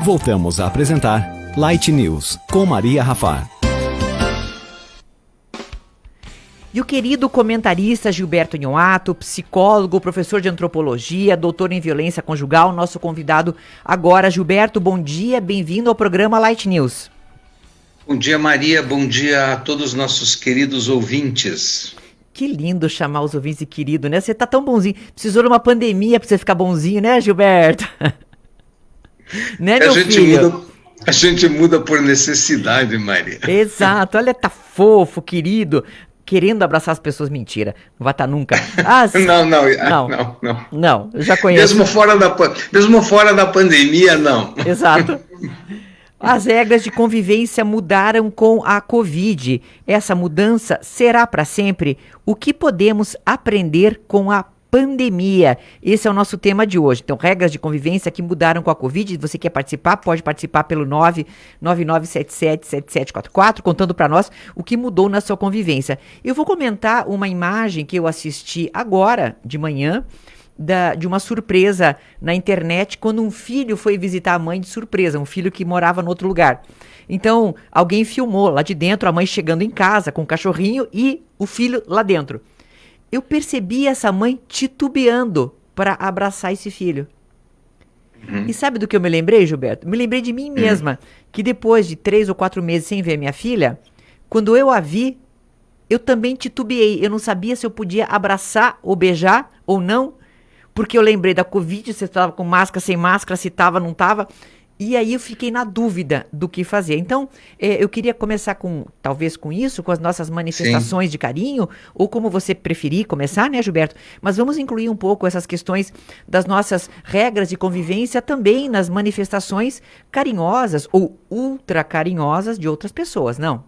Voltamos a apresentar Light News, com Maria Rafar. E o querido comentarista Gilberto Nhoato, psicólogo, professor de antropologia, doutor em violência conjugal, nosso convidado agora. Gilberto, bom dia, bem-vindo ao programa Light News. Bom dia, Maria, bom dia a todos os nossos queridos ouvintes. Que lindo chamar os ouvintes de querido, né? Você tá tão bonzinho. Precisou de uma pandemia pra você ficar bonzinho, né, Gilberto? Né, meu filho? A gente muda por necessidade, Maria. Exato, olha, tá fofo, querido. Querendo abraçar as pessoas, mentira, não vai estar nunca. Não, eu já conheço. Mesmo fora da pandemia, não. Exato. As regras de convivência mudaram com a Covid. Essa mudança será para sempre? O que podemos aprender com a pandemia? Esse é o nosso tema de hoje. Então, regras de convivência que mudaram com a Covid. Se você quer participar, pode participar pelo 999777744, contando para nós o que mudou na sua convivência. Eu vou comentar uma imagem que eu assisti agora de manhã, de uma surpresa na internet, quando um filho foi visitar a mãe de surpresa, um filho que morava em outro lugar. Então, alguém filmou lá de dentro, a mãe chegando em casa com o cachorrinho e o filho lá dentro. Eu percebi essa mãe titubeando para abraçar esse filho. E sabe do que eu me lembrei, Gilberto? Me lembrei de mim mesma, que depois de 3 ou 4 meses sem ver minha filha, quando eu a vi, eu também titubeei. Eu não sabia se eu podia abraçar ou beijar ou não, porque eu lembrei da Covid, se estava com máscara, sem máscara, se estava, não estava. E aí eu fiquei na dúvida do que fazer. Então, eu queria começar talvez com isso, com as nossas manifestações de carinho, ou como você preferir começar, né, Gilberto? Mas vamos incluir um pouco essas questões das nossas regras de convivência também nas manifestações carinhosas ou ultra carinhosas de outras pessoas, não?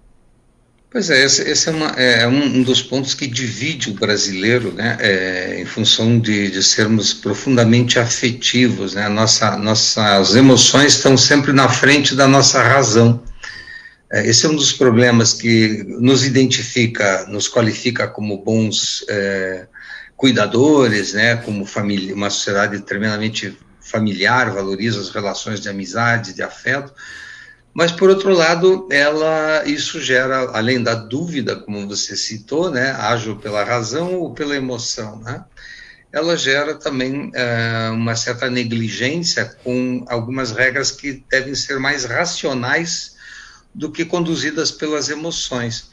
Pois é, esse é um dos pontos que divide o brasileiro, né, em função de sermos profundamente afetivos, né, nossas emoções estão sempre na frente da nossa razão. Esse é um dos problemas que nos identifica, nos qualifica como bons cuidadores, né, como família, uma sociedade tremendamente familiar, valoriza as relações de amizade, de afeto. Mas, por outro lado, isso gera, além da dúvida, como você citou, né, ajo pela razão ou pela emoção, né, ela gera também uma certa negligência com algumas regras que devem ser mais racionais do que conduzidas pelas emoções.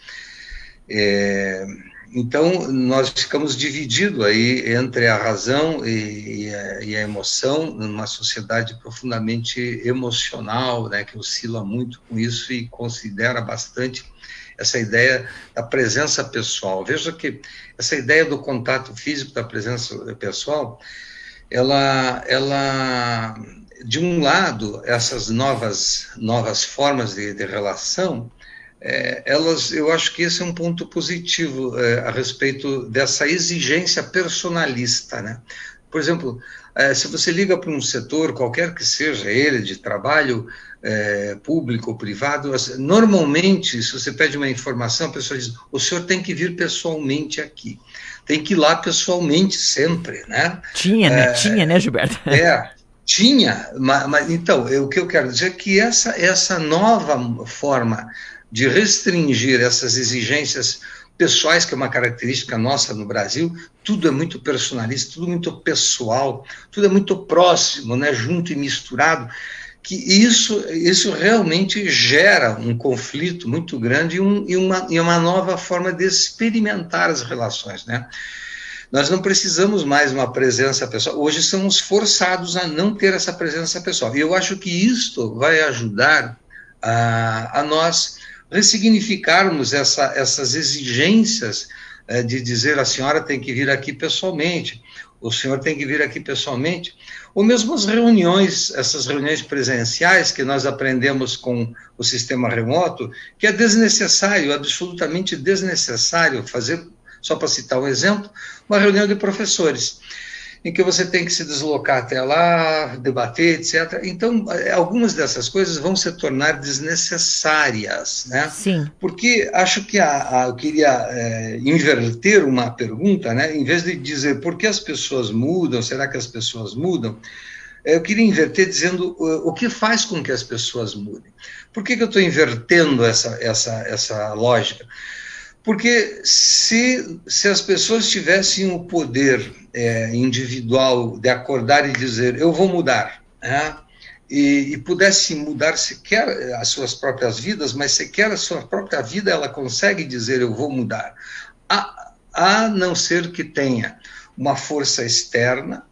Então, nós ficamos divididos aí entre a razão e a emoção, numa sociedade profundamente emocional, né, que oscila muito com isso e considera bastante essa ideia da presença pessoal. Veja que essa ideia do contato físico, da presença pessoal, ela de um lado, essas novas formas de relação, eu acho que esse é um ponto positivo a respeito dessa exigência personalista, né? Por exemplo, se você liga para um setor, qualquer que seja ele, de trabalho público ou privado, normalmente, se você pede uma informação, a pessoa diz, o senhor tem que vir pessoalmente aqui, tem que ir lá pessoalmente sempre, né? Tinha, né, Gilberto? Tinha, mas então, o que eu quero dizer é que essa nova forma de restringir essas exigências pessoais, que é uma característica nossa no Brasil, tudo é muito personalista, tudo muito pessoal, tudo é muito próximo, né, junto e misturado, que isso realmente gera um conflito muito grande e uma nova forma de experimentar as relações, né? Nós não precisamos mais uma presença pessoal, hoje somos forçados a não ter essa presença pessoal, e eu acho que isto vai ajudar a nós ressignificarmos essas exigências de dizer a senhora tem que vir aqui pessoalmente, o senhor tem que vir aqui pessoalmente, ou mesmo as reuniões, essas reuniões presenciais que nós aprendemos com o sistema remoto, que é desnecessário, absolutamente desnecessário fazer, só para citar um exemplo, uma reunião de professores, em que você tem que se deslocar até lá, debater, etc. Então, algumas dessas coisas vão se tornar desnecessárias, né? Sim. Porque acho que eu queria inverter uma pergunta, né? Em vez de dizer por que as pessoas mudam, será que as pessoas mudam? Eu queria inverter dizendo o que faz com que as pessoas mudem. Por que eu estou invertendo essa lógica? Porque se as pessoas tivessem o poder individual de acordar e dizer, eu vou mudar, né? E pudesse mudar sequer as suas próprias vidas, mas sequer a sua própria vida ela consegue dizer, eu vou mudar. A não ser que tenha uma força externa,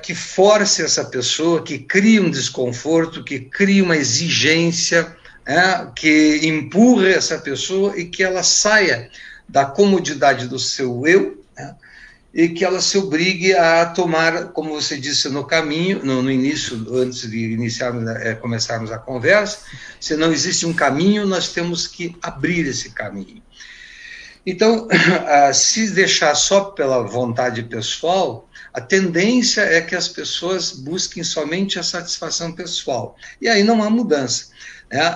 que force essa pessoa, que crie um desconforto, que crie uma exigência, que empurre essa pessoa e que ela saia da comodidade do seu eu, e que ela se obrigue a tomar, como você disse no caminho, no início, antes de começarmos a conversa, se não existe um caminho, nós temos que abrir esse caminho. Então, se deixar só pela vontade pessoal, a tendência é que as pessoas busquem somente a satisfação pessoal, e aí não há mudança.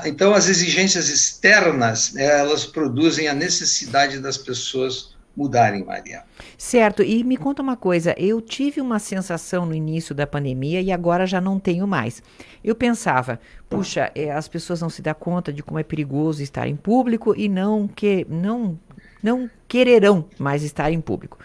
Então, as exigências externas, elas produzem a necessidade das pessoas mudarem, Maria. Certo, e me conta uma coisa, eu tive uma sensação no início da pandemia e agora já não tenho mais. Eu pensava, puxa, as pessoas não se dão conta de como é perigoso estar em público e não quererão mais estar em público.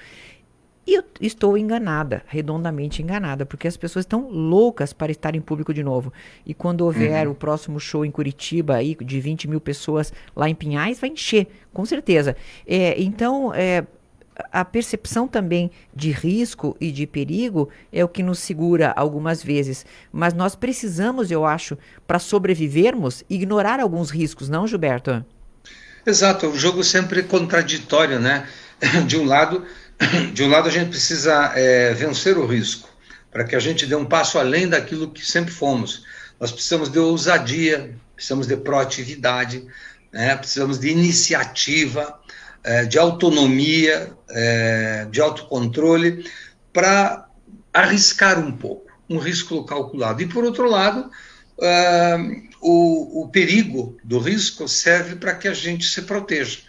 E eu estou enganada, redondamente enganada, porque as pessoas estão loucas para estar em público de novo. E quando houver o próximo show em Curitiba, aí, de 20 mil pessoas lá em Pinhais, vai encher, com certeza. Então, a percepção também de risco e de perigo é o que nos segura algumas vezes. Mas nós precisamos, eu acho, para sobrevivermos, ignorar alguns riscos, não, Gilberto? Exato, o jogo sempre é contraditório, né? De um lado a gente precisa vencer o risco, para que a gente dê um passo além daquilo que sempre fomos. Nós precisamos de ousadia, precisamos de proatividade, precisamos de iniciativa, de autonomia, de autocontrole, para arriscar um pouco, um risco calculado. E, por outro lado, o perigo do risco serve para que a gente se proteja.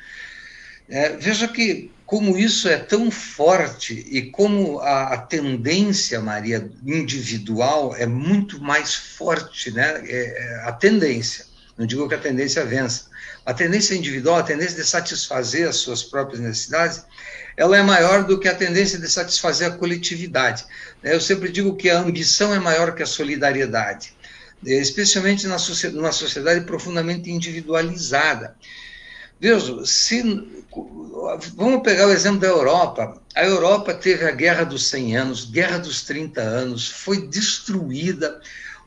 Veja que como isso é tão forte e como a tendência, Maria, individual é muito mais forte, né? A tendência, não digo que a tendência vença, a tendência individual, a tendência de satisfazer as suas próprias necessidades, ela é maior do que a tendência de satisfazer a coletividade. Eu sempre digo que a ambição é maior que a solidariedade, especialmente numa sociedade profundamente individualizada. Veja, vamos pegar o exemplo da Europa. A Europa teve a Guerra dos 100 anos, Guerra dos 30 anos, foi destruída,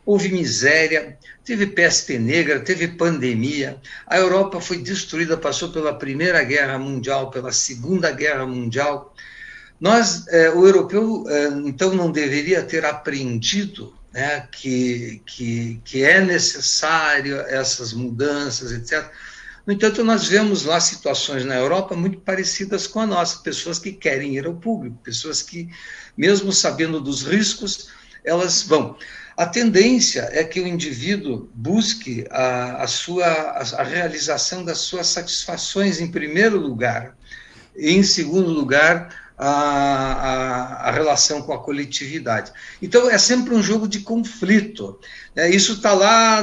houve miséria, teve peste negra, teve pandemia. A Europa foi destruída, passou pela Primeira Guerra Mundial, pela Segunda Guerra Mundial. O europeu, então, não deveria ter aprendido, né, que é necessário essas mudanças, etc. No entanto, nós vemos lá situações na Europa muito parecidas com a nossa, pessoas que querem ir ao público, pessoas que, mesmo sabendo dos riscos, elas vão. A tendência é que o indivíduo busque a realização das suas satisfações em primeiro lugar, e em segundo lugar, a relação com a coletividade. Então, é sempre um jogo de conflito. Isso está lá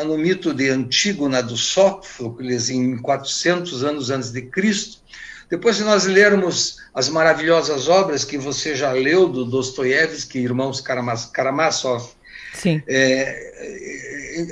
no mito de Antígona, do Sófocles, em 400 anos antes de Cristo. Depois, se nós lermos as maravilhosas obras que você já leu, do Dostoiévski, Irmãos Karamazov, sim.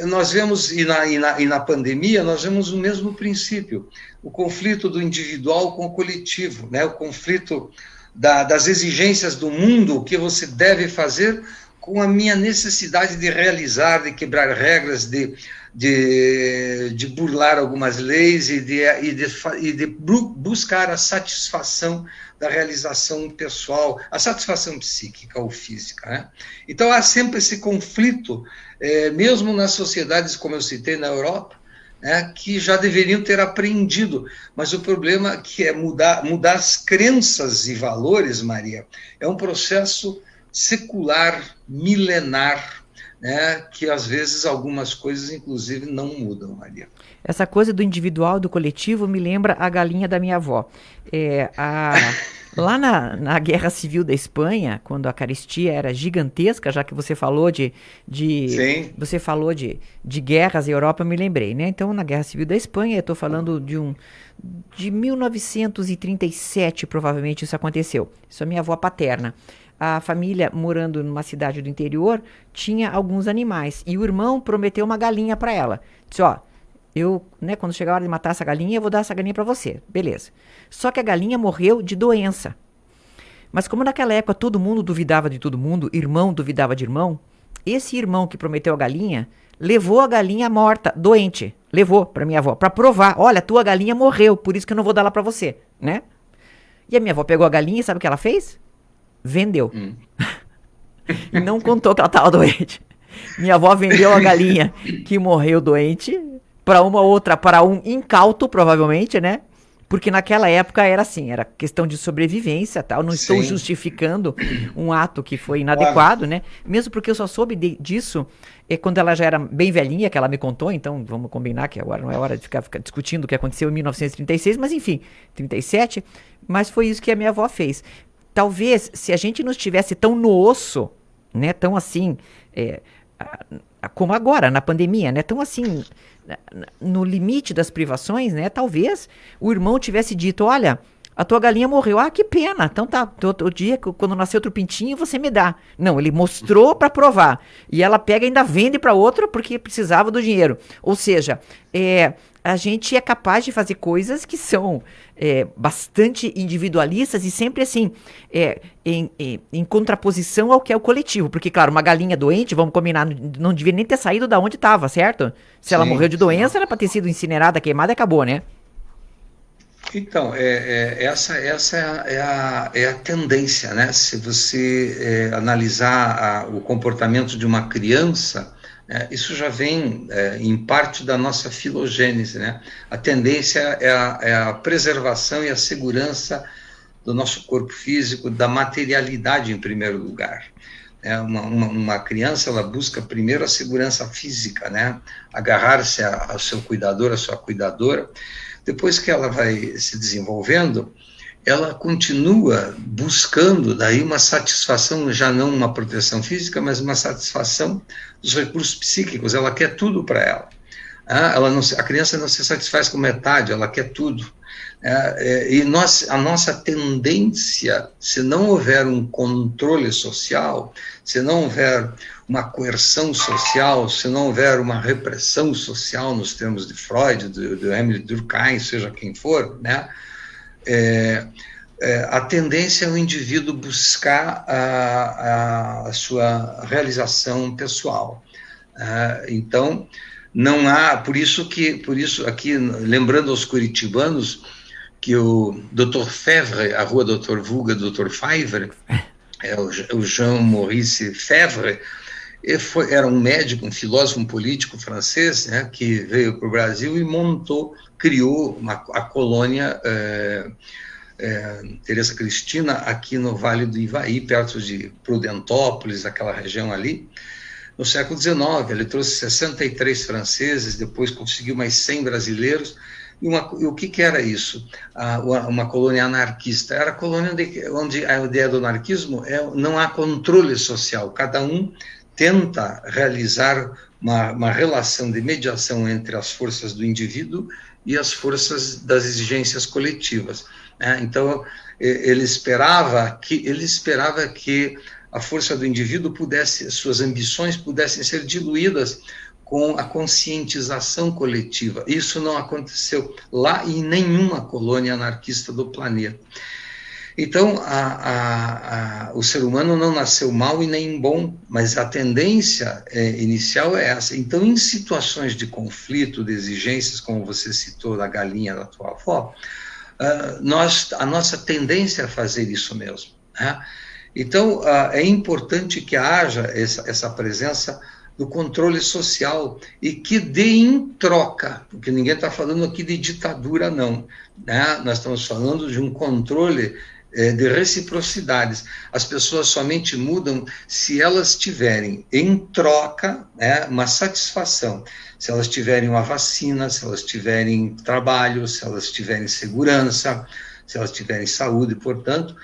Nós vemos, e na pandemia, nós vemos o mesmo princípio, o conflito do individual com o coletivo, né? O conflito das exigências do mundo, o que você deve fazer com a minha necessidade de realizar, de quebrar regras, de burlar algumas leis e de buscar a satisfação da realização pessoal, a satisfação psíquica ou física, né? Então, há sempre esse conflito, mesmo nas sociedades, como eu citei, na Europa, que já deveriam ter aprendido, mas o problema que é mudar as crenças e valores, Maria, é um processo secular, milenar, né, que às vezes algumas coisas, inclusive, não mudam, Maria. Essa coisa do individual, do coletivo, me lembra a galinha da minha avó. Lá na Guerra Civil da Espanha, quando a carestia era gigantesca, já que você falou Sim. você falou de guerras na Europa, eu me lembrei, né? Então, na Guerra Civil da Espanha, eu estou falando de 1937, provavelmente isso aconteceu. Isso é minha avó paterna. A família, morando numa cidade do interior, tinha alguns animais. E o irmão prometeu uma galinha para ela. Disse, ó, né, quando chegar a hora de matar essa galinha, eu vou dar essa galinha para você. Beleza. Só que a galinha morreu de doença. Mas como naquela época todo mundo duvidava de todo mundo, irmão duvidava de irmão, esse irmão que prometeu a galinha, levou a galinha morta, doente. Levou para minha avó, para provar. Olha, tua galinha morreu, por isso que eu não vou dar ela para você, né? E a minha avó pegou a galinha e sabe o que ela fez? Vendeu. E não contou que ela estava doente. Minha avó vendeu a galinha que morreu doente para uma outra, para um incauto, provavelmente, né? Porque naquela época era assim, era questão de sobrevivência, tal. Não estou justificando um ato que foi inadequado, né? Mesmo porque eu só soube disso quando ela já era bem velhinha, que ela me contou. Então vamos combinar que agora não é hora de ficar discutindo o que aconteceu em 1936, mas enfim, 37. Mas foi isso que a minha avó fez. Talvez, se a gente não estivesse tão no osso, né, tão assim, como agora, na pandemia, né, tão assim, no limite das privações, né, talvez o irmão tivesse dito, olha, a tua galinha morreu, que pena, então tá, outro dia, quando nascer outro pintinho, você me dá. Não, ele mostrou para provar, e ela pega e ainda vende para outro porque precisava do dinheiro. Ou seja, a gente é capaz de fazer coisas que são bastante individualistas e sempre assim, em contraposição ao que é o coletivo. Porque, claro, uma galinha doente, vamos combinar, não devia nem ter saído da onde estava, certo? Se ela morreu de doença, era para ter sido incinerada, queimada e acabou, né? Então, essa é a tendência, né? Se você analisar o comportamento de uma criança, isso já vem em parte da nossa filogênese, né? A tendência é a preservação e a segurança do nosso corpo físico, da materialidade em primeiro lugar. Uma criança, ela busca primeiro a segurança física, né? Agarrar-se ao seu cuidador, à sua cuidadora. Depois que ela vai se desenvolvendo, ela continua buscando daí uma satisfação, já não uma proteção física, mas uma satisfação dos recursos psíquicos. Ela quer tudo para ela. A criança não se satisfaz com metade, ela quer tudo. E a nossa tendência, se não houver um controle social, se não houver uma coerção social, se não houver uma repressão social, nos termos de Freud, do Emile Durkheim, seja quem for, né? A tendência é o indivíduo buscar a sua realização pessoal. Então, não há, por isso aqui, lembrando aos curitibanos, que o Dr. Febvre, a rua Dr. Vulga, Dr. Febvre, o Jean-Maurice Febvre, era um médico, um filósofo, um político francês, né, que veio para o Brasil e criou a colônia Teresa Cristina, aqui no Vale do Ivaí, perto de Prudentópolis, aquela região ali. No século XIX, ele trouxe 63 franceses, depois conseguiu mais 100 brasileiros. E o que era isso? Uma colônia anarquista. Era a colônia onde a ideia do anarquismo não há controle social, cada um tenta realizar uma relação de mediação entre as forças do indivíduo e as forças das exigências coletivas. Então, ele esperava que a força do indivíduo suas ambições pudessem ser diluídas com a conscientização coletiva. Isso não aconteceu lá em nenhuma colônia anarquista do planeta. Então, o ser humano não nasceu mal e nem bom, mas a tendência inicial é essa. Então, em situações de conflito, de exigências, como você citou da galinha da tua avó, a nossa tendência é fazer isso mesmo, né? Então, é importante que haja essa presença do controle social e que dê em troca, porque ninguém está falando aqui de ditadura, não, né? Nós estamos falando de um controle de reciprocidades. As pessoas somente mudam se elas tiverem em troca, né, uma satisfação. Se elas tiverem uma vacina, se elas tiverem trabalho, se elas tiverem segurança, se elas tiverem saúde, portanto,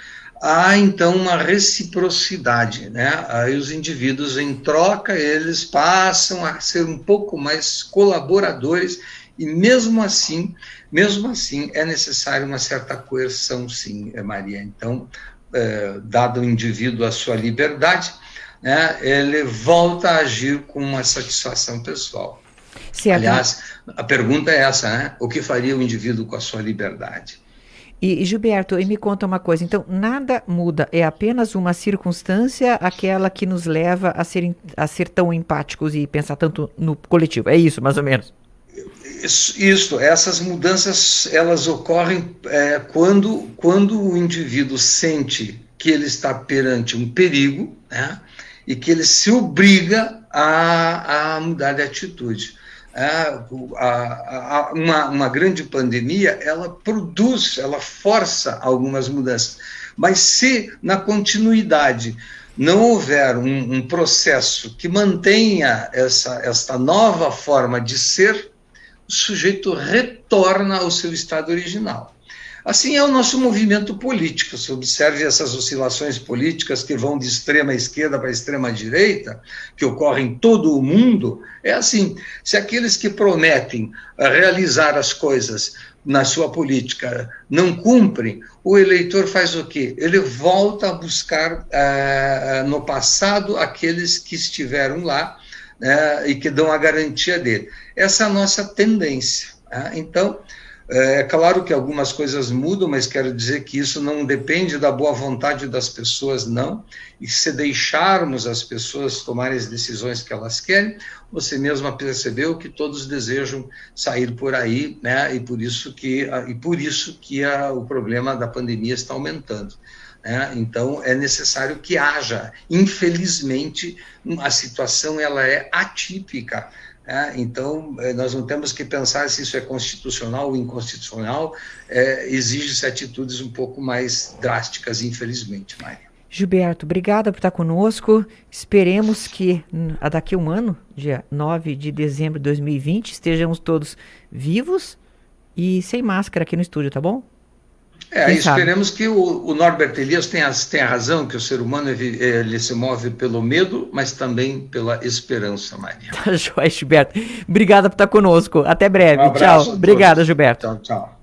há então uma reciprocidade, né? Aí os indivíduos em troca, eles passam a ser um pouco mais colaboradores e mesmo assim é necessário uma certa coerção, sim, Maria. Então, dado o indivíduo a sua liberdade, né, ele volta a agir com uma satisfação pessoal. Certo. Aliás, a pergunta é essa, né? O que faria o indivíduo com a sua liberdade? E Gilberto, me conta uma coisa, então nada muda, é apenas uma circunstância aquela que nos leva a ser tão empáticos e pensar tanto no coletivo, é isso mais ou menos? Isso, essas mudanças, elas ocorrem quando o indivíduo sente que ele está perante um perigo, né, e que ele se obriga a mudar de atitude. Uma grande pandemia, ela força algumas mudanças, mas se na continuidade não houver um processo que mantenha esta nova forma de ser, o sujeito retorna ao seu estado original. Assim é o nosso movimento político. Se observe essas oscilações políticas que vão de extrema esquerda para extrema direita, que ocorrem em todo o mundo, é assim. Se aqueles que prometem realizar as coisas na sua política não cumprem, o eleitor faz o quê? Ele volta a buscar no passado aqueles que estiveram lá, e que dão a garantia dele. Essa é a nossa tendência. Então, é claro que algumas coisas mudam, mas quero dizer que isso não depende da boa vontade das pessoas, não. E se deixarmos as pessoas tomarem as decisões que elas querem, você mesma percebeu que todos desejam sair por aí, né? E por isso que o problema da pandemia está aumentando. Então, é necessário que haja. Infelizmente, a situação ela é atípica. Então, nós não temos que pensar se isso é constitucional ou inconstitucional, exige-se atitudes um pouco mais drásticas, infelizmente, Maria. Gilberto, obrigada por estar conosco. Esperemos que daqui a um ano, dia 9 de dezembro de 2020, estejamos todos vivos e sem máscara aqui no estúdio, tá bom? Esperemos que o Norbert Elias tenha razão, que o ser humano ele se move pelo medo, mas também pela esperança, Maria. Tá joia, Gilberto. Obrigada por estar conosco. Até breve. Um abraço. Tchau. Obrigada, Gilberto. Tchau.